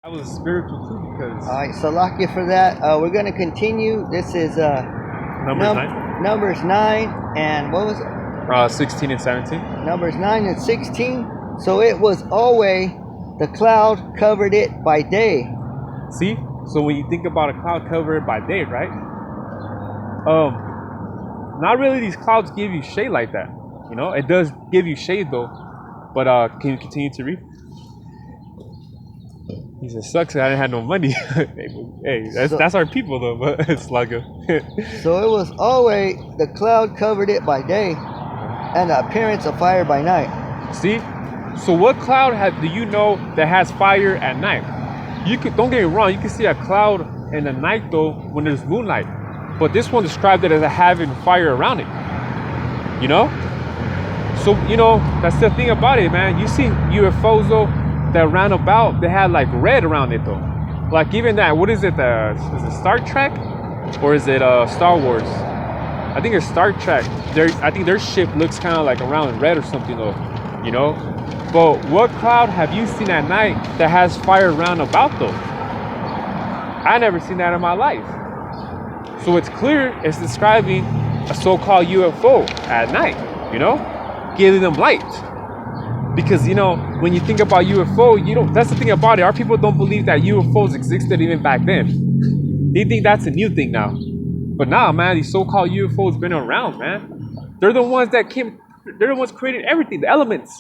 I was spiritual too because All right, so lock you for that. We're going to continue. This is numbers nine, numbers 9 and what was it? 16 and 17. Numbers 9 and 16. So it was always the cloud covered it by day. See, so when you think about a cloud covered by day, right? Not really. These clouds give you shade like that. You know, it does give you shade though. But can you continue to read? He said, "Sucks. I didn't have no money." Hey, that's our people though. But it's like a. So it was always the cloud covered it by day, and the appearance of fire by night. See, so what cloud do you know that has fire at night? Don't get me wrong. You can see a cloud in the night though when there's moonlight, but this one described it as having fire around it. You know. So you know that's the thing about it, man. You see UFOs though. That roundabout, they had like red around it though. Like even that, what is it? Is it Star Trek or is it Star Wars? I think it's Star Trek. I think their ship looks kind of like around red or something though, you know. But what cloud have you seen at night that has fire roundabout though? I never seen that in my life. So it's clear it's describing a so-called UFO at night, you know, giving them light. Because, you know, when you think about UFO, that's the thing about it. Our people don't believe that UFOs existed even back then. They think that's a new thing now. But nah, man, these so-called UFOs been around, man. They're the ones created everything, the elements.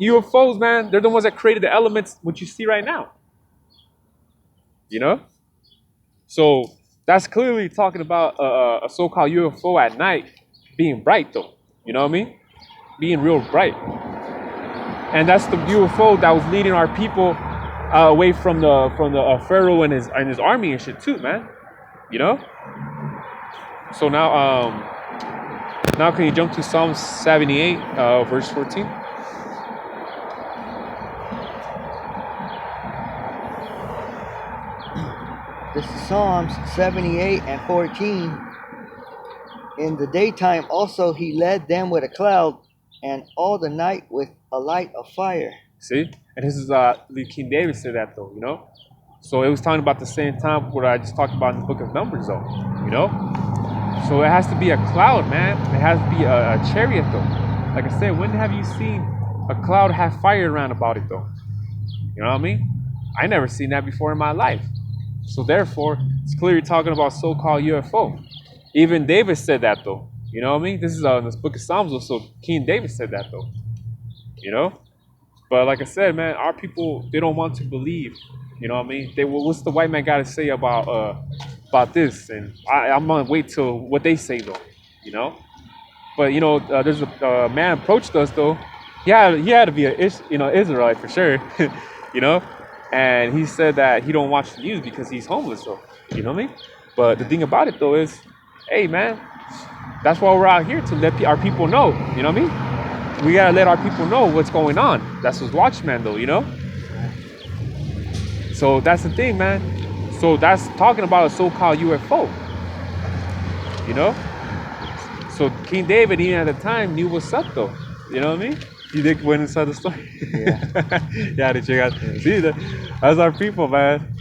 UFOs, man, they're the ones that created the elements, what you see right now. You know? So that's clearly talking about a so-called UFO at night being bright, though. You know what I mean? Being real bright. And that's the UFO that was leading our people away from the Pharaoh and his army and shit too, man. You know. So now can you jump to Psalm 78 verse 14? This is Psalms 78 and 14. In the daytime also he led them with a cloud, and all the night with a light of fire. See? And this is King David said that though, you know? So it was talking about the same time what I just talked about in the book of Numbers though, you know? So it has to be a cloud, man. It has to be a chariot though. Like I said, when have you seen a cloud have fire around about it though? You know what I mean? I never seen that before in my life. So therefore, it's clearly talking about so-called UFO. Even David said that though. You know what I mean? This is in this book of Psalms also. King David said that though. You know? But like I said, man, our people, they don't want to believe. You know what I mean? What's the white man got to say about this? And I'm going to wait till what they say though. You know? But you know, there's a man approached us though. He had to be an Israelite for sure. You know? And he said that he don't watch the news because he's homeless though. You know what I mean? But the thing about it though is, hey man, that's why we're out here, to let our people know. You know what I mean? We gotta let our people know what's going on. That's what's Watchman though, you know? So that's the thing, man. So that's talking about a so-called UFO. You know? So King David, even at the time, knew what's up though. You know what I mean? You did went inside the story. Yeah. Yeah, to check out. See, that's our people, man.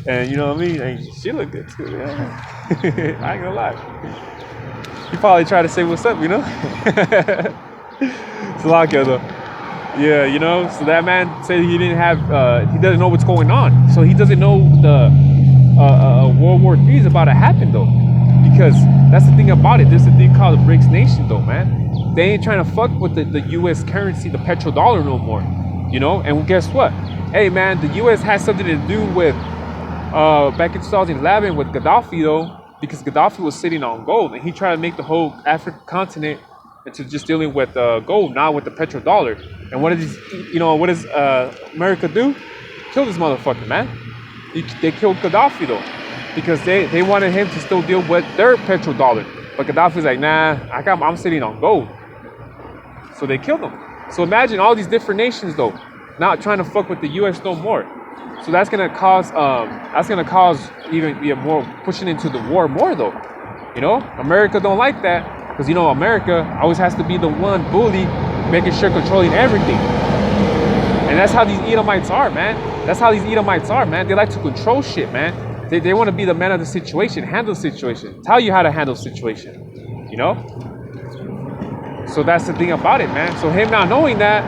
And you know what I mean? And she looked good too, yeah. I ain't gonna lie. He probably tried to say what's up, you know? Slovakia though. Yeah, you know, so that man said he doesn't know what's going on. So he doesn't know the World War III is about to happen though. Because that's the thing about it. There's a thing called the BRICS nation though, man. They ain't trying to fuck with the US currency, the petrodollar no more. You know, and guess what? Hey man, the US has something to do with back in 2011 with Gaddafi though. Because Gaddafi was sitting on gold, and he tried to make the whole African continent into just dealing with gold, not with the petrodollar. And what does America do? Kill this motherfucker, man. They killed Gaddafi though, because they wanted him to still deal with their petrodollar. But Gaddafi's like, nah, I'm sitting on gold. So they killed him. So imagine all these different nations though, not trying to fuck with the U.S. no more. So that's gonna cause even more pushing into the war more though. You know, America don't like that because you know America always has to be the one bully, making sure controlling everything. And that's how these Edomites are, man. That's how these Edomites are, man. They like to control shit, man. They want to be the man of the situation, handle the situation, tell you how to handle the situation, you know? So that's the thing about it, man. So him not knowing that,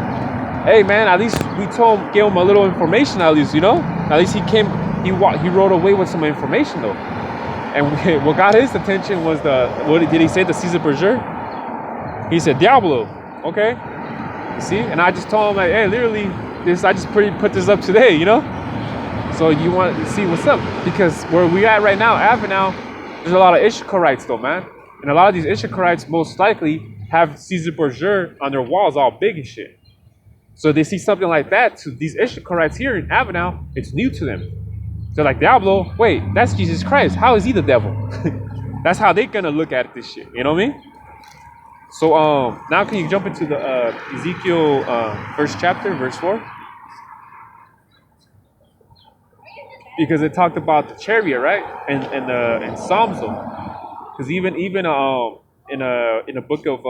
hey, man, at least we gave him a little information, at least, you know? At least he rode away with some information, though. And what got his attention was what did he say? The Caesar Berger? He said, Diablo, okay? You see? And I just told him, like, hey, literally, I just put this up today, you know? So you want to see what's up? Because where we at right now, Avenal, there's a lot of Ishikarites, though, man. And a lot of these Ishikarites most likely have Caesar Berger on their walls all big and shit. So they see something like that to these Ishikarites here in Avenal, it's new to them. They're like, Diablo, wait, that's Jesus Christ. How is he the devil? That's how they're gonna look at this shit. You know what I mean? So now can you jump into the Ezekiel first chapter, verse 4? Because it talked about the chariot, right? And in Psalms though. Because even in a book of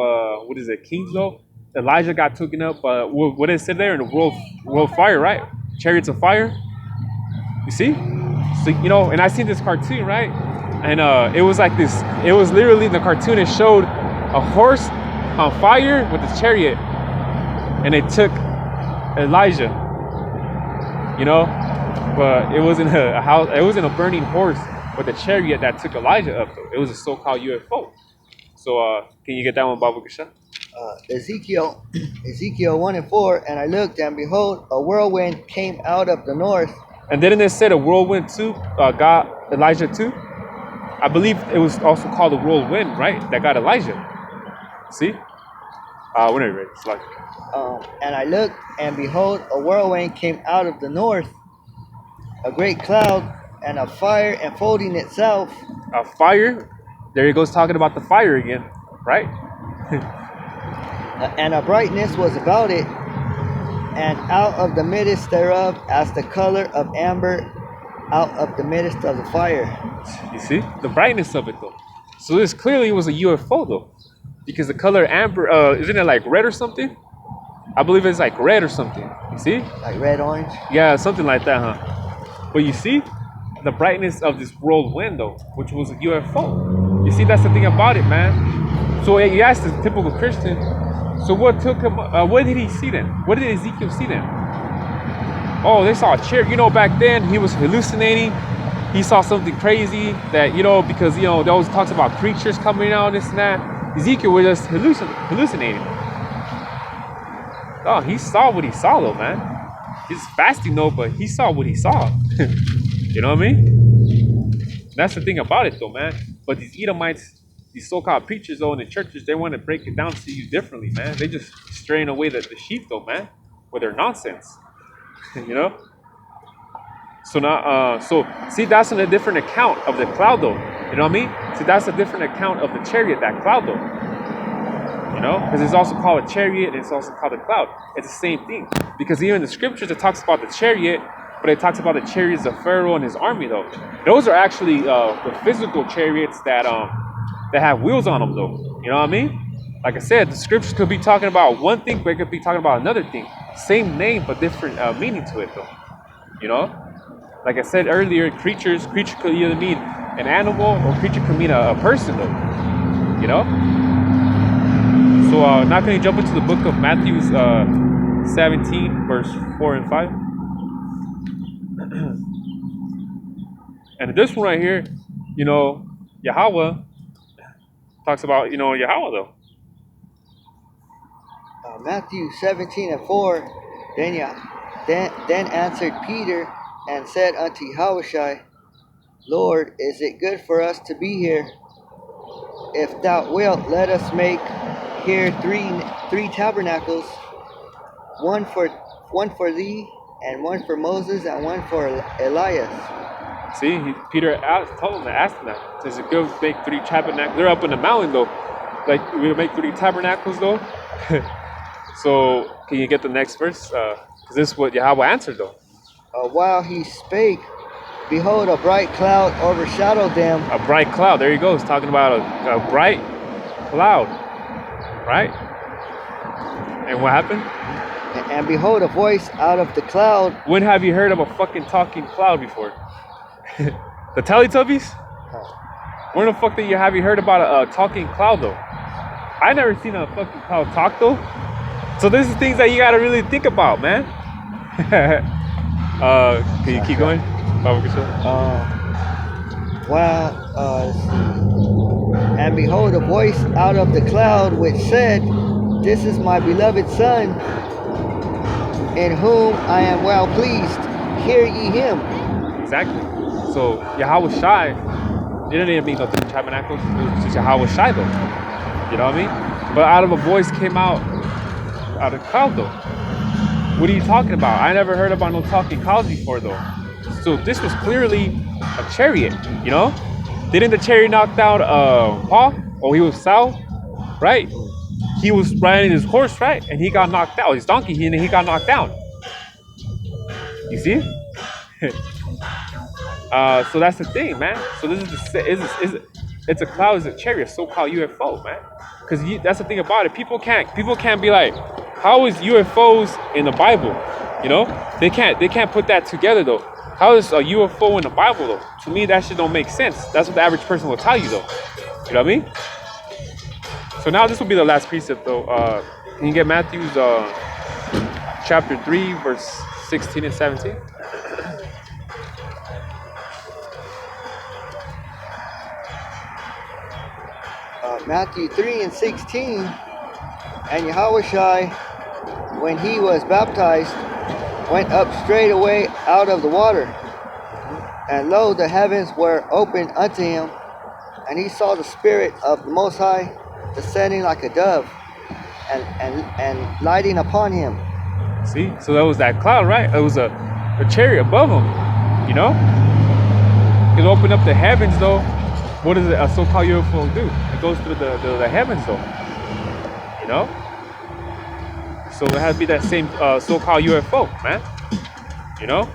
what is it, Kings though, Elijah got taken up. What it said there in the world fire, right? Chariots of fire. You see? So you know, and I seen this cartoon, right? And it was like this. It was literally the cartoon. It showed a horse on fire with his chariot, and it took Elijah. You know, but it wasn't a house. It wasn't a burning horse with a chariot that took Elijah up. Though it was a so-called UFO. So can you get that one, Babu Kishan? Ezekiel 1:4, and I looked, and behold, a whirlwind came out of the north. And didn't it say a whirlwind too? Got Elijah too? I believe it was also called a whirlwind, right? That got Elijah. See? When are you ready? It's like. And I looked, and behold, a whirlwind came out of the north, a great cloud, and a fire enfolding itself. A fire? There he goes talking about the fire again, right? And a brightness was about it, and out of the midst thereof, as the color of amber, out of the midst of the fire. You see? The brightness of it, though. So this clearly was a UFO, though. Because the color amber, isn't it like red or something? I believe it's like red or something. You see? Like red, orange? Yeah, something like that, huh? But you see? The brightness of this whirlwind, though, which was a UFO. You see, that's the thing about it, man. So you asked the typical Christian, so what took him, what did he see then? What did Ezekiel see then? Oh, they saw a chair. You know, back then, he was hallucinating. He saw something crazy that, you know, because, you know, they always talks about creatures coming out, this and that. Ezekiel was just hallucinating. Oh, he saw what he saw, though, man. He's fasting, though, but he saw what he saw. You know what I mean? That's the thing about it, though, man. But these Edomites, these so-called preachers, though, in the churches, they want to break it down to you differently, man. They just straying away the sheep, though, man, with their nonsense. You know? So now, see, that's in a different account of the cloud, though. You know what I mean? See, that's a different account of the chariot, that cloud, though. You know? Because it's also called a chariot, and it's also called a cloud. It's the same thing. Because even in the scriptures, it talks about the chariot, but it talks about the chariots of Pharaoh and his army, though. Those are actually the physical chariots that have wheels on them, though. You know what I mean? Like I said, the scriptures could be talking about one thing, but it could be talking about another thing. Same name, but different meaning to it, though. You know? Like I said earlier, creature could either mean an animal, or creature could mean a person, though. You know? So now can you jump into the book of Matthew 17, verse 4 and 5? And this one right here, you know, Yahweh talks about, you know, Yahweh, though. Matthew 17:4. Then answered Peter and said unto Yahushua, Lord, is it good for us to be here? If thou wilt, let us make here three tabernacles, one for thee, and one for Moses, and one for Elias. See, Peter told him to ask him that. Says, it good to make 3 tabernacles. They're up in the mountain, though. Like, we'll make 3 tabernacles, though. So, can you get the next verse? Because this is what Yahweh answered, though. While he spake, behold, a bright cloud overshadowed them. A bright cloud. There you go. It's talking about a bright cloud. Right? And what happened? And behold, a voice out of the cloud. When have you heard of a fucking talking cloud before? The Teletubbies? When the fuck have you heard about a talking cloud though? I never seen a fucking cloud talk though. So this is things that you gotta really think about, man. Can you keep going? Let's see. And behold, a voice out of the cloud which said, "This is my beloved Son, in whom I am well pleased. Hear ye him." Exactly. So Yahweh Shai, it didn't mean no three tabernacles. It was just Yahweh Shai though. You know what I mean? But out of a voice came out of the cloud though. What are you talking about? I never heard about no talking clouds before though. So this was clearly a chariot, you know? Didn't the chariot knock down Paul? Or he was Saul, right? He was riding his horse, right? And he got knocked out. His donkey, he got knocked down. You see? So that's the thing, man. So this is it's a cloud, it's a chariot, so-called UFO, man. Because that's the thing about it. People can't be like, how is UFOs in the Bible? You know, they can't put that together though. How is a UFO in the Bible though? To me, that shit don't make sense. That's what the average person will tell you though. You know what I mean? So now this will be the last precept though. Can you get Matthew's chapter 3, verse 16 and 17? Matthew 3 and 16. And Yahushua, when he was baptized, went up straightway out of the water. And lo, the heavens were opened unto him, and he saw the Spirit of the Most High descending like a dove, and lighting upon him. See, so that was that cloud, right? It was a chariot above him, you know? It opened up the heavens, though. What does a so-called UFO do? It goes through the heavens, though, you know? So it has to be that same so-called UFO, man, you know?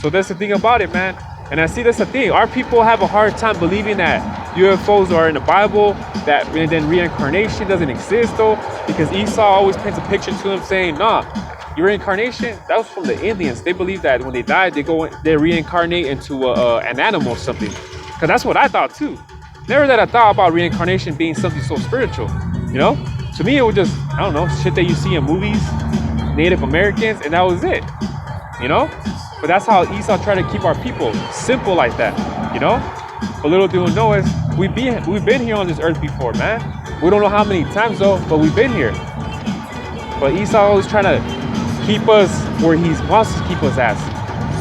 So that's the thing about it, man. And I see that's the thing. Our people have a hard time believing that UFOs are in the Bible, that and then reincarnation doesn't exist, though, because Esau always paints a picture to them saying, nah, your reincarnation, that was from the Indians. They believe that when they die, they reincarnate into an animal or something. Because that's what I thought, too. Never that I thought about reincarnation being something so spiritual, you know? To me, it was just, I don't know, shit that you see in movies, Native Americans, and that was it, you know? But that's how Esau tried to keep our people simple like that, you know? But little do we know is we've been here on this earth before, man. We don't know how many times though, but we've been here. But Esau always trying to keep us where he wants to keep us as.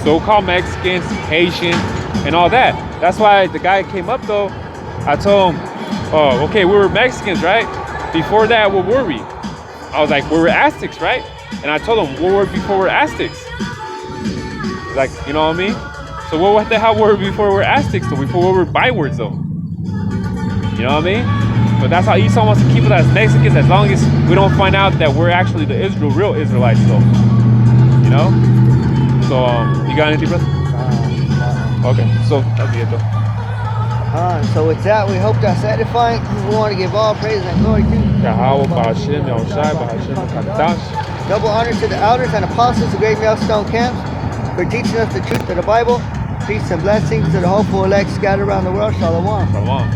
So-called Mexicans, Haitian, and all that. That's why the guy came up though. I told him, oh, okay, we were Mexicans, right? Before that, what were we? I was like, we were Aztecs, right? And I told him, what were we before we were Aztecs? Like, you know what I mean? So what the hell were we before we were Aztecs though? Before we were bywords though? You know what I mean? But that's how Esau wants to keep us as Mexicans as long as we don't find out that we're actually the real Israelites though. You know? So, you got anything, brother? Okay, so that'll be it though. So with that, we hope that's edifying. We want to give all praise and glory to Yahweh, Ba'ashem, Yahushai, Ba'ashem, Kadash. Double honor to the elders and apostles of Great Millstone Camp for teaching us the truth of the Bible. Peace and blessings to the hopeful elect scattered around the world. Shalom. Shalom.